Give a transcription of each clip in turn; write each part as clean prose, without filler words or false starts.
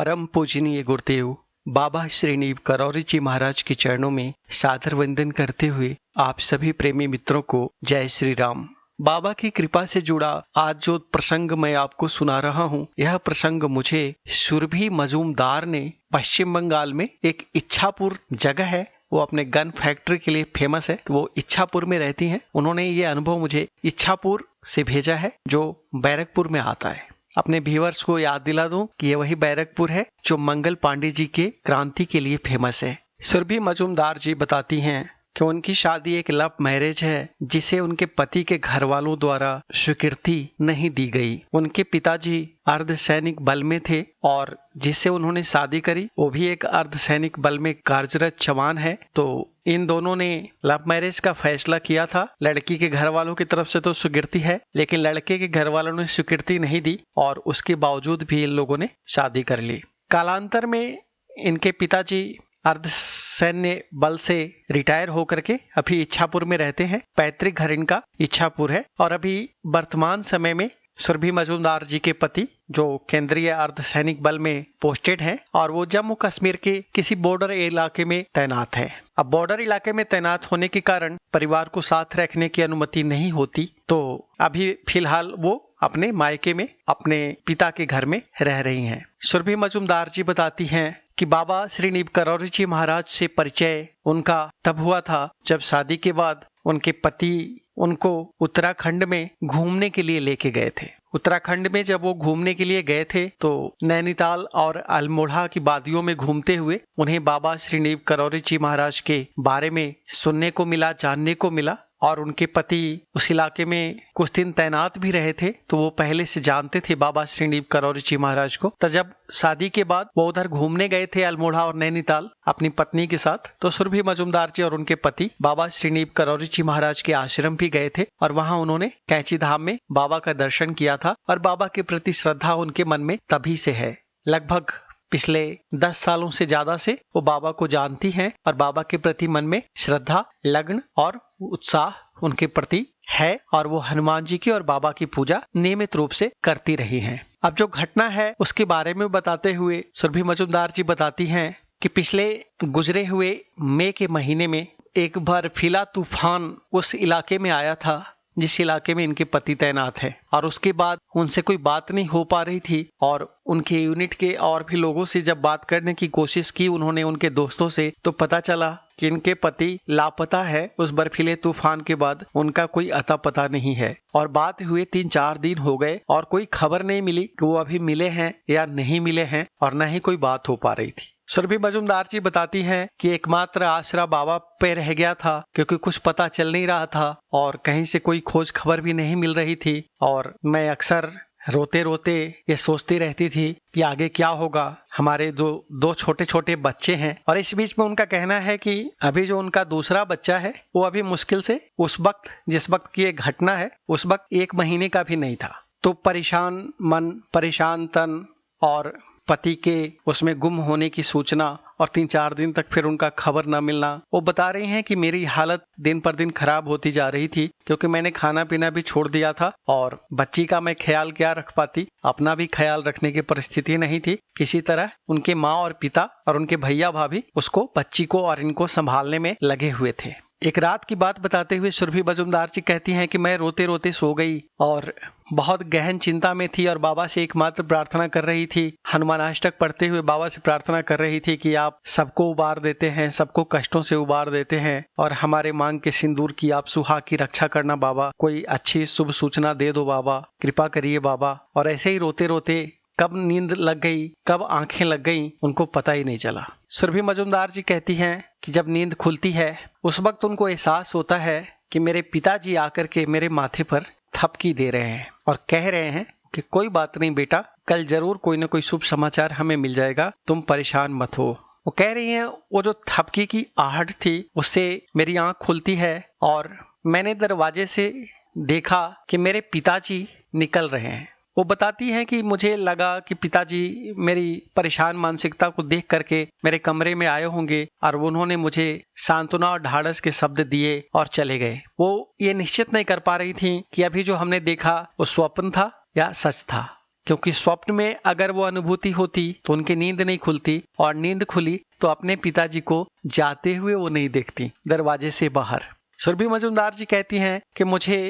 परम पूजनीय गुरुदेव बाबा श्रीनीव करौरी जी महाराज के चरणों में सादर वंदन करते हुए आप सभी प्रेमी मित्रों को जय श्री राम। बाबा की कृपा से जुड़ा आज जो प्रसंग मैं आपको सुना रहा हूँ, यह प्रसंग मुझे सुरभि मजूमदार ने पश्चिम बंगाल में एक इच्छापुर जगह है, वो अपने गन फैक्ट्री के लिए फेमस है, वो इच्छापुर में रहती हैं। उन्होंने ये अनुभव मुझे इच्छापुर से भेजा है जो बैरकपुर में आता है। अपने व्यूअर्स को याद दिला दूं कि ये वही बैरकपुर है जो मंगल पांडे जी के क्रांति के लिए फेमस है। सुरभि मजूमदार जी बताती हैं कि उनकी शादी एक लव मैरिज है जिसे उनके पति के घर वालों द्वारा स्वीकृति नहीं दी गई। उनके पिताजी अर्धसैनिक बल में थे और जिससे उन्होंने शादी करी वो भी एक अर्धसैनिक बल में कार्यरत जवान है। तो इन दोनों ने लव मैरिज का फैसला किया था। लड़की के घर वालों की तरफ से तो स्वीकृति है, लेकिन लड़के के घर वालों ने स्वीकृति नहीं दी और उसके बावजूद भी इन लोगों ने शादी कर ली। कालांतर में इनके पिताजी अर्धसैन्य बल से रिटायर होकर के अभी इच्छापुर में रहते हैं। पैतृक घर इनका इच्छापुर है और अभी वर्तमान समय में सुरभि मजूमदार जी के पति जो केंद्रीय अर्धसैनिक बल में पोस्टेड हैं और वो जम्मू कश्मीर के किसी बॉर्डर इलाके में तैनात है। अब बॉर्डर इलाके में तैनात होने के कारण परिवार को साथ रखने की अनुमति नहीं होती, तो अभी फिलहाल वो अपने मायके में अपने पिता के घर में रह रही हैं। सुरभि मजूमदार जी बताती हैं कि बाबा श्रीनीव करौरी जी महाराज से परिचय उनका तब हुआ था जब शादी के बाद उनके पति उनको उत्तराखंड में घूमने के लिए लेके गए थे। उत्तराखंड में जब वो घूमने के लिए गए थे तो नैनीताल और अल्मोड़ा की वादियों में घूमते हुए उन्हें बाबा श्रीनीव करौरी जी महाराज के बारे में सुनने को मिला, जानने को मिला और उनके पति उस इलाके में कुछ दिन तैनात भी रहे थे, तो वो पहले से जानते थे बाबा श्रीनीव करौरी जी महाराज को। तो जब शादी के बाद वो उधर घूमने गए थे अल्मोड़ा और नैनीताल अपनी पत्नी के साथ, तो सुरभि मजूमदार जी और उनके पति बाबा श्रीनीव करौरी जी महाराज के आश्रम भी गए थे और वहां उन्होंने कैंची धाम में बाबा का दर्शन किया था और बाबा के प्रति श्रद्धा उनके मन में तभी से है। लगभग पिछले 10 सालों से ज्यादा से वो बाबा को जानती हैं और बाबा के प्रति मन में श्रद्धा, लगन और उत्साह उनके प्रति है और वो हनुमान जी की और बाबा की पूजा नियमित रूप से करती रही हैं। अब जो घटना है उसके बारे में बताते हुए सुरभि मजूमदार जी बताती हैं कि पिछले गुजरे हुए मई के महीने में एक बर्फीला तूफान उस इलाके में आया था जिस इलाके में इनके पति तैनात है और उसके बाद उनसे कोई बात नहीं हो पा रही थी और उनके यूनिट के और भी लोगों से जब बात करने की कोशिश की उन्होंने उनके दोस्तों से, तो पता चला कि इनके पति लापता है। उस बर्फीले तूफान के बाद उनका कोई अता पता नहीं है और बात हुए 3-4 दिन हो गए और कोई खबर नहीं मिली कि वो अभी मिले हैं या नहीं मिले हैं और न ही कोई बात हो पा रही थी। सुरभि मजूमदार जी बताती हैं कि एकमात्र आसरा बाबा पे रह गया था क्योंकि कुछ पता चल नहीं रहा था और कहीं से कोई खोज खबर भी नहीं मिल रही थी और मैं अक्सर रोते रोते ये सोचती रहती थी कि आगे क्या होगा। हमारे दो छोटे छोटे बच्चे हैं और इस बीच में उनका कहना है कि अभी जो उनका दूसरा बच्चा है वो अभी मुश्किल से उस वक्त जिस वक्त की ये घटना है उस वक्त 1 महीने का भी नहीं था। तो परेशान मन, परेशान तन और पति के उसमें गुम होने की सूचना और 3-4 दिन तक फिर उनका खबर न मिलना। वो बता रही हैं कि मेरी हालत दिन पर दिन खराब होती जा रही थी क्योंकि मैंने खाना पीना भी छोड़ दिया था और बच्ची का मैं ख्याल क्या रख पाती, अपना भी ख्याल रखने की परिस्थिति नहीं थी। किसी तरह उनके माँ और पिता और उनके भैया भाभी उसको, बच्ची को और इनको संभालने में लगे हुए थे। एक रात की बात बताते हुए सुरभि मजूमदार जी कहती हैं कि मैं रोते रोते सो गई और बहुत गहन चिंता में थी और बाबा से एकमात्र प्रार्थना कर रही थी। हनुमानाष्टक पढ़ते हुए बाबा से प्रार्थना कर रही थी कि आप सबको उबार देते हैं, सबको कष्टों से उबार देते हैं और हमारे मांग के सिंदूर की आप सुहाग की रक्षा करना बाबा, कोई अच्छी शुभ सूचना दे दो बाबा, कृपा करिए बाबा। और ऐसे ही रोते रोते कब नींद लग गई, कब आंखें लग गई, उनको पता ही नहीं चला। सुरभि मजूमदार जी कहती हैं कि जब नींद खुलती है उस वक्त उनको एहसास होता है कि मेरे पिताजी आकर के मेरे माथे पर थपकी दे रहे हैं और कह रहे हैं कि कोई बात नहीं बेटा, कल जरूर कोई न कोई शुभ समाचार हमें मिल जाएगा, तुम परेशान मत हो। वो कह रही हैं वो जो थपकी की आहट थी उससे मेरी आंख खुलती है और मैंने दरवाजे से देखा कि मेरे पिताजी निकल रहे हैं। वो बताती हैं कि मुझे लगा कि पिताजी मेरी परेशान मानसिकता को देख करके मेरे कमरे में आए होंगे और उन्होंने मुझे सांत्वना और ढाढ़स के शब्द दिए और चले गए। वो ये निश्चित नहीं कर पा रही थी कि अभी जो हमने देखा वो स्वप्न था या सच था। क्योंकि स्वप्न में अगर वो अनुभूति होती तो उनकी नींद नहीं खुलती, और नींद खुली तो अपने पिताजी को जाते हुए वो नहीं देखती दरवाजे से बाहर। सुरभि मजुमदार जी कहती हैं कि मुझे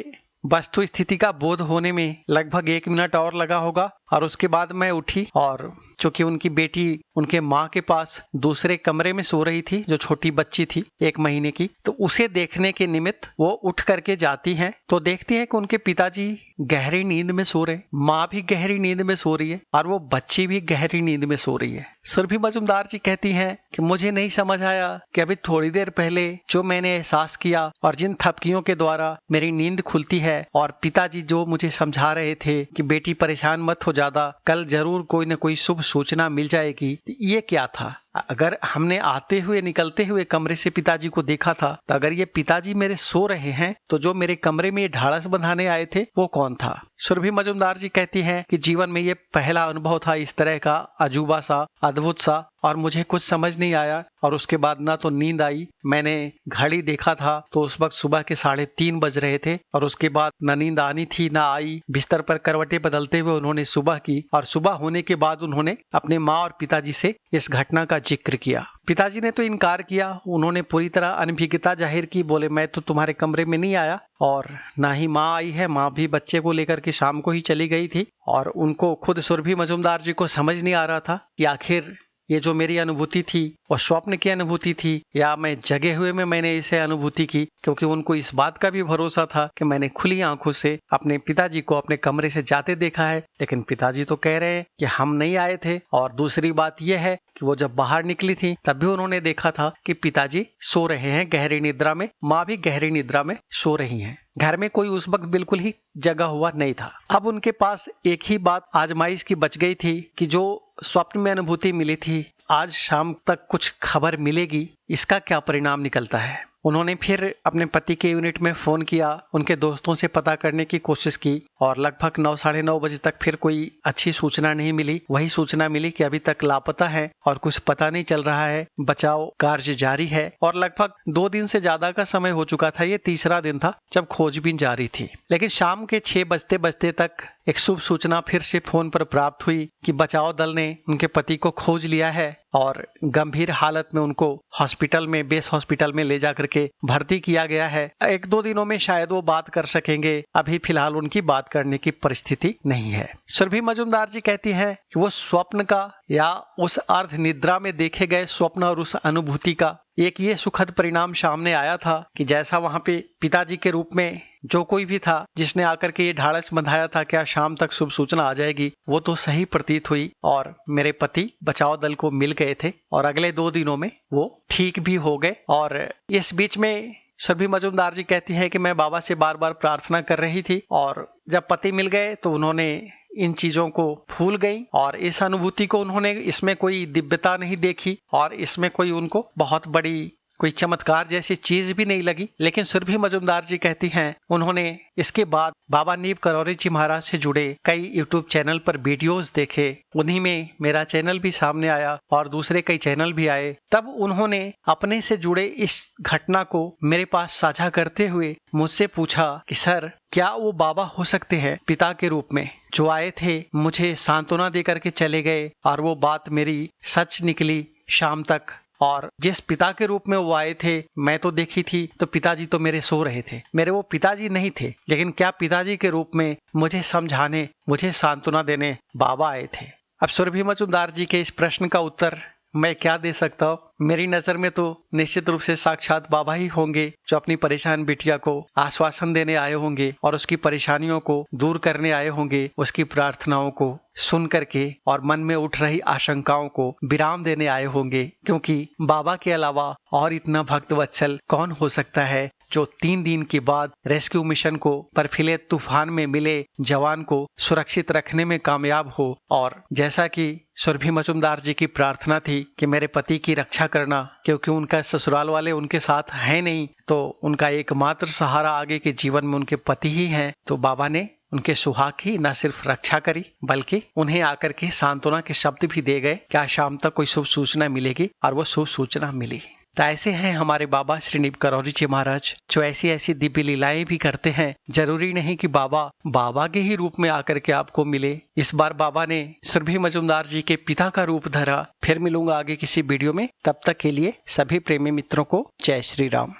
वस्तु स्थिति का बोध होने में लगभग 1 मिनट और लगा होगा, और उसके बाद मैं उठी, और चूंकि उनकी बेटी उनके माँ के पास दूसरे कमरे में सो रही थी, जो छोटी बच्ची थी 1 महीने की, तो उसे देखने के निमित्त वो उठ करके जाती हैं तो देखती हैं कि उनके पिताजी गहरी नींद में सो रहे, माँ भी गहरी नींद में सो रही है, और वो बच्ची भी गहरी नींद में सो रही है। सुरभि मजुमदार जी कहती हैं कि मुझे नहीं समझ आया कि अभी थोड़ी देर पहले जो मैंने एहसास किया और जिन थपकियों के द्वारा मेरी नींद खुलती है, और पिताजी जो मुझे समझा रहे थे कि बेटी परेशान मत हो ज्यादा, कल जरूर कोई न कोई शुभ सूचना मिल जाएगी, ये क्या था। अगर हमने आते हुए निकलते हुए कमरे से पिताजी को देखा था, तो अगर ये पिताजी मेरे सो रहे हैं तो जो मेरे कमरे में ये ढाढ़स बंधाने आए थे वो कौन था। सुरभि मजुमदार जी कहती हैं कि जीवन में ये पहला अनुभव था इस तरह का अजूबा सा, अद्भुत सा, और मुझे कुछ समझ नहीं आया, और उसके बाद ना तो नींद आई। मैंने घड़ी देखा था तो उस वक्त सुबह के 3:30 बज रहे थे, और उसके बाद न नींद आनी थी ना आई। बिस्तर पर करवटें बदलते हुए उन्होंने सुबह की, और सुबह होने के बाद उन्होंने अपने माँ और पिताजी से इस घटना का जिक्र किया। पिताजी ने तो इनकार किया, उन्होंने पूरी तरह अनभिज्ञता जाहिर की, बोले मैं तो तुम्हारे कमरे में नहीं आया, और ना ही माँ आई है, माँ भी बच्चे को लेकर के शाम को ही चली गई थी। और उनको खुद सुरभि मजुमदार जी को समझ नहीं आ रहा था कि आखिर ये जो मेरी अनुभूति थी वो स्वप्न की अनुभूति थी या मैं जगे हुए में मैंने इसे अनुभूति की, क्योंकि उनको इस बात का भी भरोसा था कि मैंने खुली आंखों से अपने पिताजी को अपने कमरे से जाते देखा है। लेकिन पिताजी तो कह रहे हैं कि हम नहीं आए थे, और दूसरी बात यह है कि वो जब बाहर निकली थी तब भी उन्होंने देखा था कि पिताजी सो रहे हैं गहरी निद्रा में, माँ भी गहरी निद्रा में सो रही हैं। घर में कोई उस वक्त बिल्कुल ही जगा हुआ नहीं था। अब उनके पास एक ही बात आजमाइश की बच गई थी कि जो स्वप्न में अनुभूति मिली थी, आज शाम तक कुछ खबर मिलेगी, इसका क्या परिणाम निकलता है। उन्होंने फिर अपने पति के यूनिट में फोन किया, उनके दोस्तों से पता करने की कोशिश की, और लगभग 9 साढ़े 9 बजे तक फिर कोई अच्छी सूचना नहीं मिली। वही सूचना मिली कि अभी तक लापता है और कुछ पता नहीं चल रहा है, बचाव कार्य जारी है। और लगभग 2 दिन से ज्यादा का समय हो चुका था, ये तीसरा दिन था जब खोजबीन जारी थी। लेकिन शाम के 6 बजते बजते तक एक शुभ सूचना फिर से फोन पर प्राप्त हुई कि बचाव दल ने उनके पति को खोज लिया है, और गंभीर हालत में उनको हॉस्पिटल में, बेस हॉस्पिटल में ले जाकर के भर्ती किया गया है। 1-2 दिनों में शायद वो बात कर सकेंगे, अभी फिलहाल उनकी बात करने की परिस्थिति नहीं है। सुरभि मजुमदार जी कहती हैं कि वो स्वप्न का या उस अर्ध निद्रा में देखे गए स्वप्न और उस अनुभूति का एक ये सुखद परिणाम सामने आया था कि जैसा वहां पे पिताजी के रूप में जो कोई भी था जिसने आकर के ये ढाढ़स बंधाया था क्या शाम तक शुभ सूचना आ जाएगी, वो तो सही प्रतीत हुई, और मेरे पति बचाव दल को मिल गए थे, और अगले 2 दिनों में वो ठीक भी हो गए। और इस बीच में सुरभि मजुमदार जी कहती है कि मैं बाबा से बार बार प्रार्थना कर रही थी, और जब पति मिल गए तो उन्होंने इन चीजों को भूल गई, और इस अनुभूति को उन्होंने, इसमें कोई दिव्यता नहीं देखी, और इसमें कोई उनको बहुत बड़ी कोई चमत्कार जैसी चीज भी नहीं लगी। लेकिन सुरभि मजुमदार जी कहती हैं उन्होंने इसके बाद बाबा नीब करौरी जी महाराज से जुड़े कई यूट्यूब चैनल पर वीडियोस देखे, उन्हीं में मेरा चैनल भी सामने आया और दूसरे कई चैनल भी आए। तब उन्होंने अपने से जुड़े इस घटना को मेरे पास साझा करते हुए मुझसे पूछा कि सर, क्या वो बाबा हो सकते हैं पिता के रूप में जो आए थे, मुझे सांत्वना देकर के चले गए, और वो बात मेरी सच निकली शाम तक। और जिस पिता के रूप में वो आए थे, मैं तो देखी थी तो पिताजी तो मेरे सो रहे थे, मेरे वो पिताजी नहीं थे, लेकिन क्या पिताजी के रूप में मुझे समझाने, मुझे सांत्वना देने बाबा आए थे। अब सुरभि मजुमदार जी के इस प्रश्न का उत्तर मैं क्या दे सकता हूँ। मेरी नजर में तो निश्चित रूप से साक्षात बाबा ही होंगे जो अपनी परेशान बिटिया को आश्वासन देने आए होंगे और उसकी परेशानियों को दूर करने आए होंगे, उसकी प्रार्थनाओं को सुन करके और मन में उठ रही आशंकाओं को विराम देने आए होंगे, क्योंकि बाबा के अलावा और इतना भक्त वत्सल कौन हो सकता है जो 3 दिन के बाद रेस्क्यू मिशन को बर्फीले तूफान में मिले जवान को सुरक्षित रखने में कामयाब हो। और जैसा कि सुरभि मजुमदार जी की प्रार्थना थी कि मेरे पति की रक्षा करना, क्योंकि उनका ससुराल वाले उनके साथ हैं नहीं, तो उनका एकमात्र सहारा आगे के जीवन में उनके पति ही हैं। तो बाबा ने उनके सुहाग की न सिर्फ रक्षा करी, बल्कि उन्हें आकर के सांत्वना के शब्द भी दे गए कि आज शाम तक कोई शुभ सूचना मिलेगी, और वो शुभ सूचना मिली। तो ऐसे हैं हमारे बाबा श्रीनीब करौरी जी महाराज, जो ऐसी ऐसी दिव्य लीलाएं भी करते हैं। जरूरी नहीं कि बाबा के ही रूप में आकर के आपको मिले। इस बार बाबा ने सुरभि मजुमदार जी के पिता का रूप धरा। फिर मिलूंगा आगे किसी वीडियो में, तब तक के लिए सभी प्रेमी मित्रों को जय श्री राम।